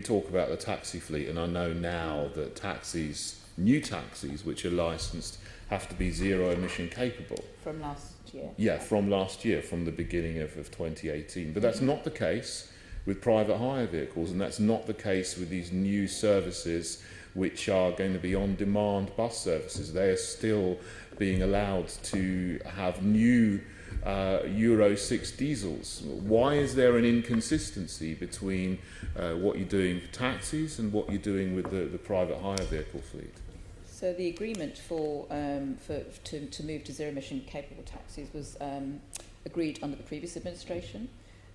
talk about the taxi fleet, and I know now that new taxis which are licensed have to be zero emission capable. From last year? Yeah, from last year, from the beginning of 2018. But that's not the case with private hire vehicles, and that's not the case with these new services which are going to be on-demand bus services. They are still being allowed to have new Euro 6 diesels. Why is there an inconsistency between what you're doing for taxis and what you're doing with the private hire vehicle fleet? So the agreement to move to zero-emission capable taxis was agreed under the previous administration.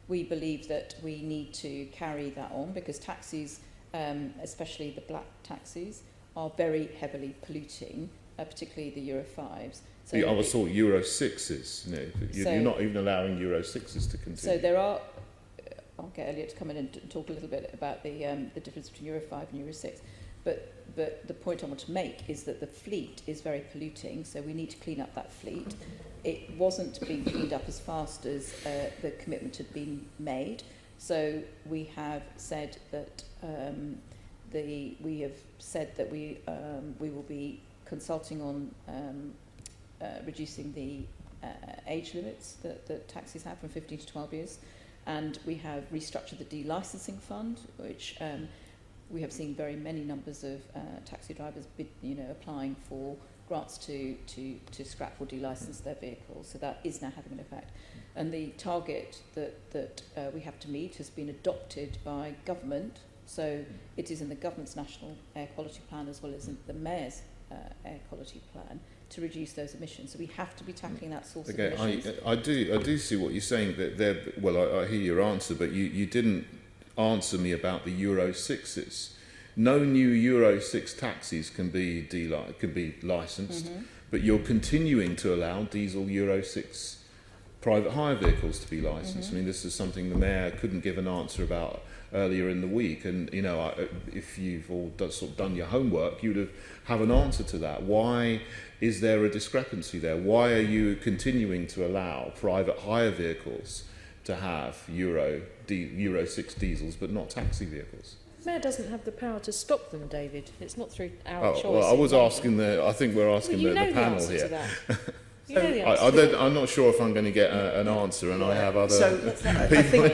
We believe that we need to carry that on because taxis, especially the black taxis, are very heavily polluting, particularly the Euro 5s. So I was thought Euro 6s. You're not even allowing Euro 6s to continue. So there are. I'll get Elliot to come in and talk a little bit about the difference between Euro 5 and Euro 6. But the point I want to make is that the fleet is very polluting, so we need to clean up that fleet. It wasn't being cleaned up as fast as the commitment had been made. So we have said that we will be consulting on reducing the age limits that taxis have from 15 to 12 years, and we have restructured the de-licensing fund, which we have seen very many numbers of taxi drivers applying for grants to scrap or de-license their vehicles. So that is now having an effect. And the target that we have to meet has been adopted by government. So it is in the government's national air quality plan as well as in the mayor's air quality plan to reduce those emissions. So we have to be tackling that source of emissions. I do see what you're saying. I hear your answer, but you didn't answer me about the Euro 6s. No new Euro 6 taxis can be licensed, but you're continuing to allow diesel Euro 6 private hire vehicles to be licensed. I mean, this is something the Mayor couldn't give an answer about earlier in the week, and if you've all done your homework, you'd have an answer to that. Why is there a discrepancy there? Why are you continuing to allow private hire vehicles to have Euro 6 diesels but not taxi vehicles? The Mayor doesn't have the power to stop them, David. It's not through our choice. Well, I was asking I think we're asking the panel here. You know the answer. I'm not sure if I'm going to get an answer, and I have other people.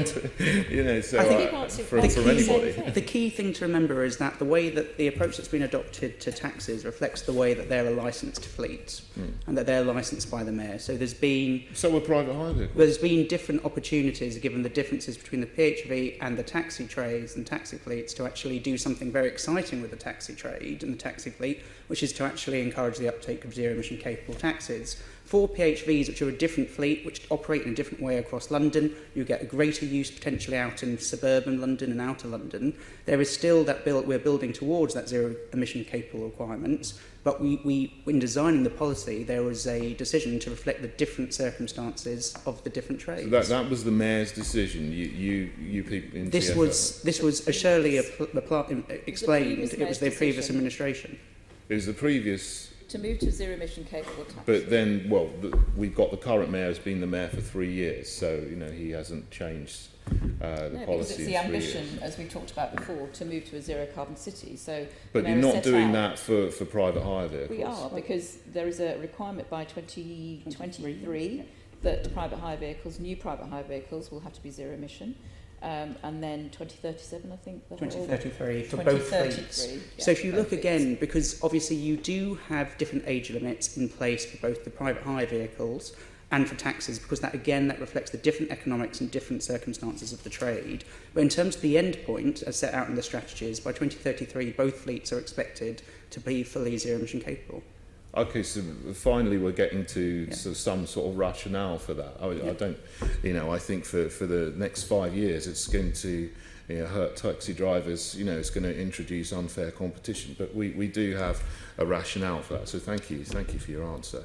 From anybody. The key thing to remember is that the way that the approach that's been adopted to taxis reflects the way that they're a licensed fleet, and that they're licensed by the Mayor. So there's been private hire vehicles. There's been different opportunities given the differences between the PHV and the taxi trades and taxi fleets to actually do something very exciting with the taxi trade and the taxi fleet, which is to actually encourage the uptake of zero-emission capable taxis. For PHVs, which are a different fleet, which operate in a different way across London, you get a greater use potentially out in suburban London and outer London. There is still we're building towards that zero-emission capable requirements, but we in designing the policy, there was a decision to reflect the different circumstances of the different trades. So that was the Mayor's decision. You people in this TfL. This was, as Shirley explained, it was the previous administration. It was the previous. To move to zero-emission capable taxis. But then, we've got the current Mayor has been the Mayor for 3 years, so he hasn't changed the policy. Because it's the ambition, as we talked about before, to move to a zero-carbon city. So, but you're not doing that for private hire vehicles. We are, because there is a requirement by 2023 that new private hire vehicles will have to be zero-emission. And then 2037, I think. 2033 for both fleets. Yeah, so if you look again, because obviously you do have different age limits in place for both the private hire vehicles and for taxis, because that reflects the different economics and different circumstances of the trade. But in terms of the end point, as set out in the strategies, by 2033 both fleets are expected to be fully zero emission capable. Okay, so finally we're getting to some sort of rationale for that. I don't, I think for the next 5 years it's going to hurt taxi drivers, it's going to introduce unfair competition. But we do have a rationale for that, so thank you for your answer.